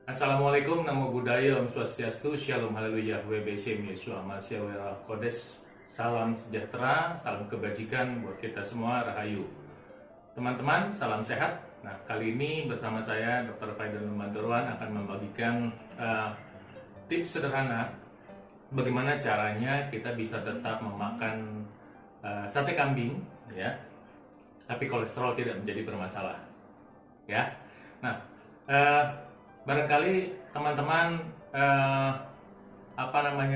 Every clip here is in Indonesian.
Assalamualaikum, Namo Buddhaya, Om Swastiastu, Shalom Haleluya, WBC, Yesus Amasya, Wera Kodes. Salam sejahtera, salam kebajikan buat kita semua, Rahayu. Teman-teman, salam sehat. Nah, kali ini bersama saya, Dr. Faidan Manturwan, akan membagikan tips sederhana bagaimana caranya kita bisa tetap memakan sate kambing, ya, tapi kolesterol tidak menjadi bermasalah, ya. Nah, barangkali teman-teman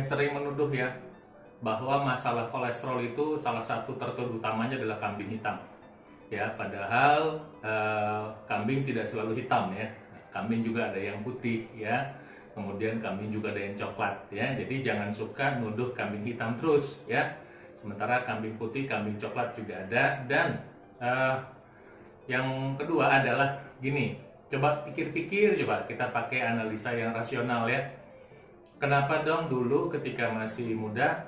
sering menuduh ya bahwa masalah kolesterol itu salah satu tertuduh utamanya adalah kambing hitam. Ya, padahal kambing tidak selalu hitam ya. Kambing juga ada yang putih ya. Kemudian kambing juga ada yang coklat ya. Jadi jangan suka nuduh kambing hitam terus ya. Sementara kambing putih, kambing coklat juga ada. Dan yang kedua adalah gini, coba pikir-pikir, coba kita pakai analisa yang rasional ya. Kenapa dong dulu ketika masih muda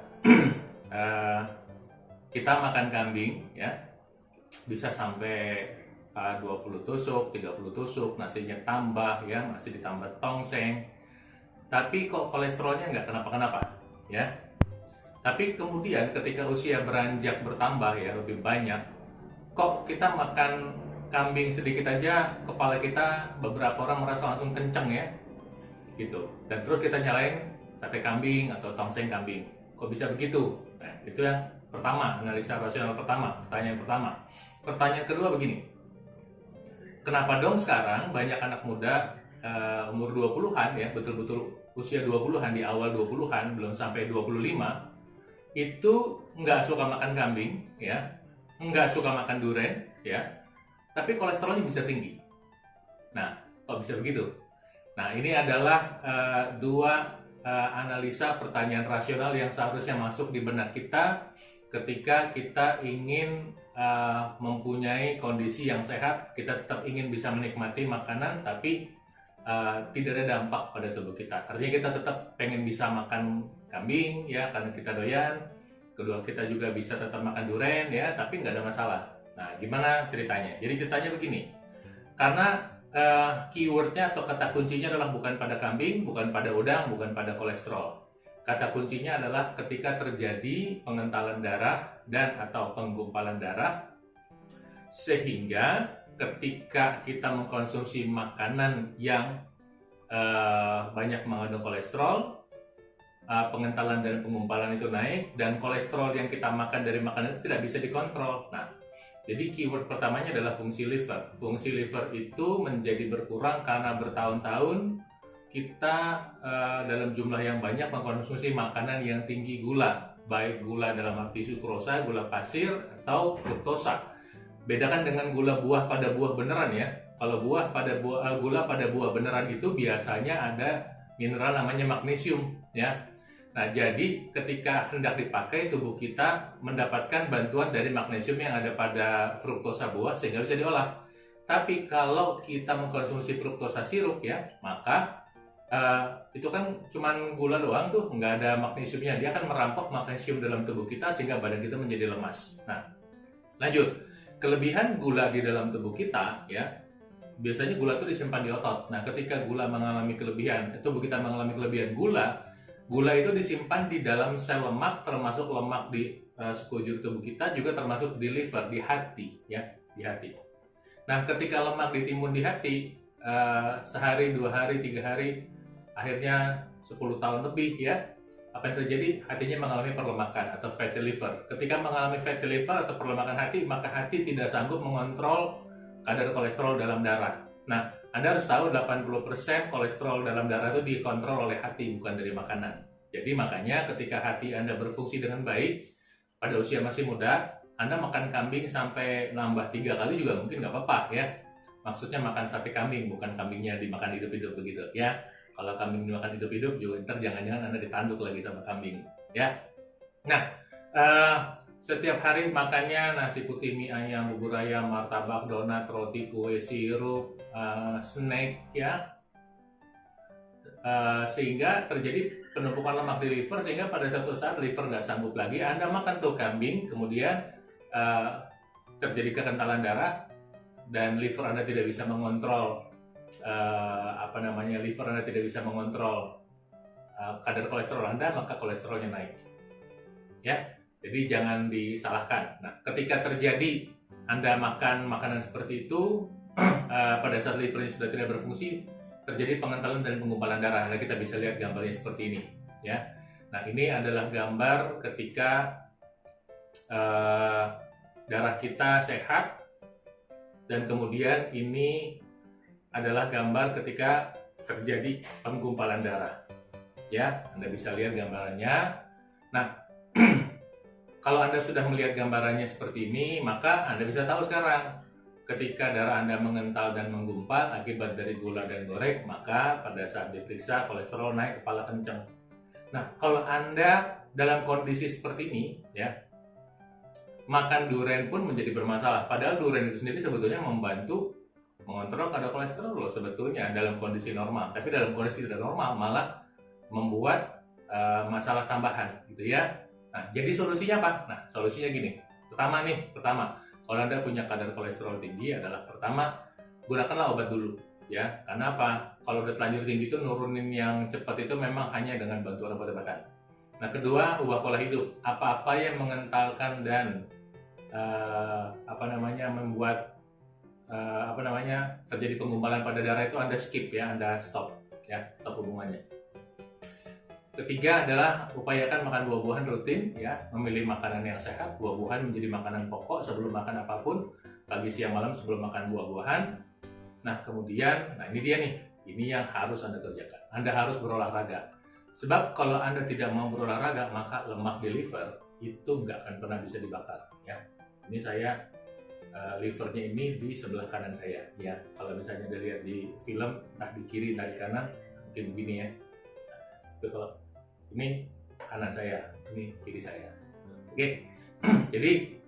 kita makan kambing ya bisa sampai 20 tusuk, 30 tusuk, nasinya tambah ya, masih ditambah tongseng. Tapi kok kolesterolnya nggak kenapa-kenapa ya. Tapi kemudian ketika usia beranjak bertambah ya, lebih banyak, kok kita makan kambing sedikit aja, kepala kita beberapa orang merasa langsung kenceng ya, gitu. Dan terus kita nyalain sate kambing atau tongseng kambing. Kok bisa begitu? Nah, itu yang pertama, analisa rasional pertama, pertanyaan pertama. Pertanyaan kedua begini, kenapa dong sekarang banyak anak muda umur 20-an ya, betul-betul usia 20-an, di awal 20-an, belum sampai 25, itu nggak suka makan kambing ya, nggak suka makan duren ya, tapi kolesterolnya bisa tinggi. Nah, kok bisa begitu? Nah, ini adalah dua analisa pertanyaan rasional yang seharusnya masuk di benak kita ketika kita ingin mempunyai kondisi yang sehat. Kita tetap ingin bisa menikmati makanan, tapi tidak ada dampak pada tubuh kita. Artinya kita tetap pengen bisa makan kambing ya, karena kita doyan. Kedua, kita juga bisa tetap makan duren ya, tapi nggak ada masalah. Nah, gimana ceritanya? Jadi ceritanya begini, karena keywordnya atau kata kuncinya adalah bukan pada kambing, bukan pada udang, bukan pada kolesterol. Kata kuncinya adalah ketika terjadi pengentalan darah dan atau penggumpalan darah, sehingga ketika kita mengkonsumsi makanan yang banyak mengandung kolesterol, pengentalan dan penggumpalan itu naik, dan kolesterol yang kita makan dari makanan itu tidak bisa dikontrol. Nah, jadi keyword pertamanya adalah fungsi liver. Fungsi liver itu menjadi berkurang karena bertahun-tahun kita dalam jumlah yang banyak mengkonsumsi makanan yang tinggi gula, baik gula dalam arti sukrosa, gula pasir, atau fruktosa. Bedakan dengan gula buah pada buah beneran ya. Kalau gula pada buah beneran itu biasanya ada mineral namanya magnesium ya. Nah, jadi ketika hendak dipakai, tubuh kita mendapatkan bantuan dari magnesium yang ada pada fruktosa buah sehingga bisa diolah. Tapi kalau kita mengkonsumsi fruktosa sirup ya, maka itu kan cuman gula doang tuh, nggak ada magnesiumnya. Dia akan merampok magnesium dalam tubuh kita sehingga badan kita menjadi lemas. Nah, lanjut. Kelebihan gula di dalam tubuh kita ya, biasanya gula itu disimpan di otot. Nah, ketika gula mengalami kelebihan, tubuh kita mengalami kelebihan gula itu disimpan di dalam sel lemak, termasuk lemak di sekujur tubuh kita, juga termasuk di liver, di hati ya, di hati. Nah, ketika lemak ditimbun di hati sehari, 2 hari, 3 hari, akhirnya 10 tahun lebih ya, apa yang terjadi? Hatinya mengalami perlemakan atau fatty liver. Ketika mengalami fatty liver atau perlemakan hati, maka hati tidak sanggup mengontrol kadar kolesterol dalam darah. Nah, Anda harus tahu 80% kolesterol dalam darah itu dikontrol oleh hati, bukan dari makanan. Jadi makanya ketika hati Anda berfungsi dengan baik, pada usia masih muda, Anda makan kambing sampai nambah 3 kali juga mungkin nggak apa-apa ya. Maksudnya makan sate kambing, bukan kambingnya dimakan hidup-hidup begitu ya. Kalau kambing dimakan hidup-hidup juga ntar jangan-jangan Anda ditanduk lagi sama kambing ya. Nah, setiap hari makannya nasi putih, mie ayam, bubur ayam, martabak, donat, roti, kue, sirup, snack ya, sehingga terjadi penumpukan lemak di liver, sehingga pada suatu saat liver nggak sanggup lagi, Anda makan tuh kambing, kemudian terjadi kekentalan darah dan liver Anda tidak bisa mengontrol liver Anda tidak bisa mengontrol kadar kolesterol Anda, maka kolesterolnya naik. Ya, jadi jangan disalahkan. Nah, ketika terjadi Anda makan makanan seperti itu, pada saat livernya sudah tidak berfungsi, terjadi pengentalan dan penggumpalan darah. Nah, kita bisa lihat gambarnya seperti ini. Ya, nah ini adalah gambar ketika darah kita sehat, dan kemudian ini adalah gambar ketika terjadi penggumpalan darah. Ya, Anda bisa lihat gambarannya. Nah, kalau Anda sudah melihat gambarannya seperti ini, maka Anda bisa tahu sekarang ketika darah Anda mengental dan menggumpal akibat dari gula dan goreng, maka pada saat diperiksa kolesterol naik, kepala kencang. Nah, kalau Anda dalam kondisi seperti ini, ya, makan durian pun menjadi bermasalah. Padahal durian itu sendiri sebetulnya membantu mengontrol kadar kolesterol loh sebetulnya dalam kondisi normal. Tapi dalam kondisi tidak normal malah membuat masalah tambahan, gitu ya. Nah, jadi solusinya apa? Nah, solusinya gini. Pertama, kalau Anda punya kadar kolesterol tinggi adalah pertama, gunakanlah obat dulu, ya. Karena apa? Kalau udah terlanjur tinggi itu nurunin yang cepat itu memang hanya dengan bantuan obat-obatan. Nah, kedua, ubah pola hidup. Apa-apa yang mengentalkan dan membuat terjadi penggumpalan pada darah itu Anda skip, ya, Anda stop hubungannya. Ketiga adalah upayakan makan buah-buahan rutin, ya, memilih makanan yang sehat. Buah-buahan menjadi makanan pokok sebelum makan apapun, pagi, siang, malam sebelum makan buah-buahan. Nah, kemudian, ini dia nih, ini yang harus Anda kerjakan. Anda harus berolahraga. Sebab kalau Anda tidak mau berolahraga, maka lemak di liver itu nggak akan pernah bisa dibakar, ya. Ini saya livernya ini di sebelah kanan saya, ya. Kalau misalnya Anda lihat di film, entah di kiri, entah di kanan, mungkin begini, ya. Kalau ini kanan saya, ini kiri saya. Oke, jadi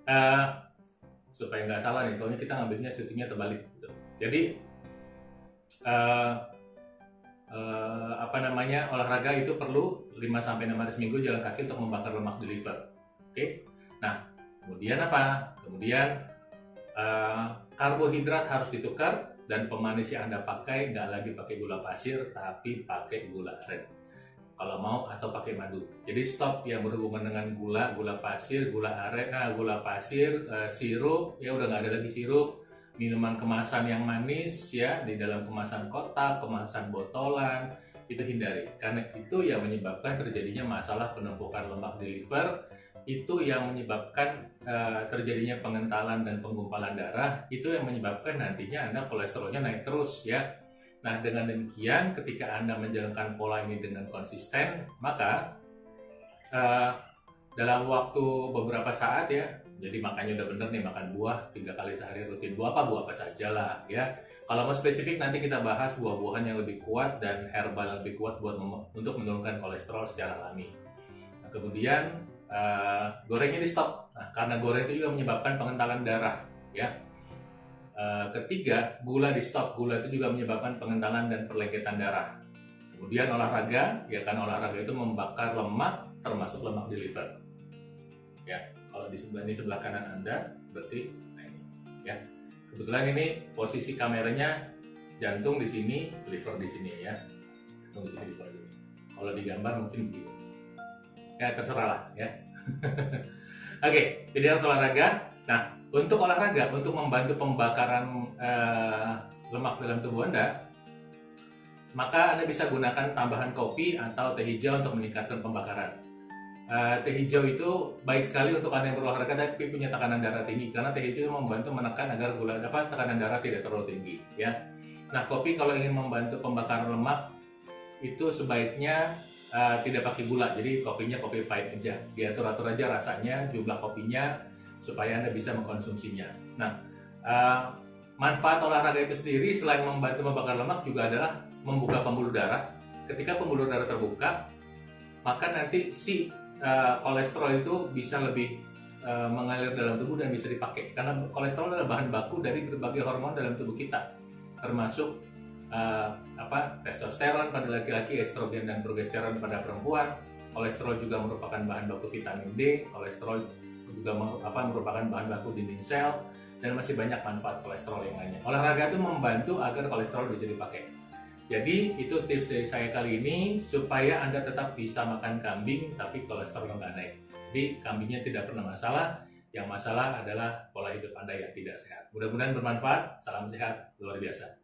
supaya nggak salah nih, soalnya kita ngambilnya syutingnya terbalik. Gitu. Jadi olahraga itu perlu 5-6 hari seminggu jalan kaki untuk membakar lemak di liver. Oke, nah kemudian apa? Kemudian karbohidrat harus ditukar, dan pemanis yang Anda pakai nggak lagi pakai gula pasir, tapi pakai gula aren. Kalau mau, atau pakai madu. Jadi stop yang berhubungan dengan gula pasir, gula aren, sirup, ya udah nggak ada lagi sirup. Minuman kemasan yang manis, ya, di dalam kemasan kotak, kemasan botolan, itu hindari. Karena itu yang menyebabkan terjadinya masalah penumpukan lemak di liver, itu yang menyebabkan terjadinya pengentalan dan penggumpalan darah, itu yang menyebabkan nantinya Anda kolesterolnya naik terus, ya. Nah, dengan demikian ketika Anda menjalankan pola ini dengan konsisten, maka dalam waktu beberapa saat, ya, jadi makannya udah bener nih, makan buah 3 kali sehari rutin. Buah apa saja lah, ya. Kalau mau spesifik nanti kita bahas buah-buahan yang lebih kuat dan herbal yang lebih kuat untuk menurunkan kolesterol secara alami. Nah, kemudian gorengnya di stop. Nah, karena goreng itu juga menyebabkan pengentalan darah, ya. Ketiga, gula di stop. Gula itu juga menyebabkan pengentalan dan perlengketan darah. Kemudian olahraga, ya kan, olahraga itu membakar lemak, termasuk lemak di liver. Ya, kalau di sebelah kanan Anda, berarti ini, ya. Kebetulan ini posisi kameranya jantung di sini, liver di sini, ya. Jantung di sini, liver di sini. Kalau digambar mungkin begitu. Ya, terserah lah, ya. Oke, jadi harus olahraga. Nah, untuk olahraga, untuk membantu pembakaran lemak dalam tubuh Anda, maka Anda bisa gunakan tambahan kopi atau teh hijau untuk meningkatkan pembakaran. Teh hijau itu baik sekali untuk Anda yang berolahraga tapi punya tekanan darah tinggi, karena teh hijau membantu menekan agar tekanan darah tidak terlalu tinggi, ya. Nah, kopi kalau ingin membantu pembakaran lemak itu sebaiknya tidak pakai gula, jadi kopinya kopi pahit aja. Diatur-atur aja rasanya, jumlah kopinya, supaya Anda bisa mengkonsumsinya. Nah, manfaat olahraga itu sendiri selain membantu membakar lemak juga adalah membuka pembuluh darah. Ketika pembuluh darah terbuka, maka nanti si kolesterol itu bisa lebih mengalir dalam tubuh dan bisa dipakai. Karena kolesterol adalah bahan baku dari berbagai hormon dalam tubuh kita, termasuk testosteron pada laki-laki, estrogen dan progesteron pada perempuan. Kolesterol juga merupakan bahan baku vitamin D. Kolesterol juga merupakan bahan baku dinding sel, dan masih banyak manfaat kolesterol yang lainnya. Olahraga itu membantu agar kolesterol bisa dipakai. Jadi itu tips dari saya kali ini supaya Anda tetap bisa makan kambing tapi kolesterol nggak naik. Jadi kambingnya tidak pernah masalah, yang masalah adalah pola hidup Anda yang tidak sehat. Mudah-mudahan bermanfaat, salam sehat luar biasa.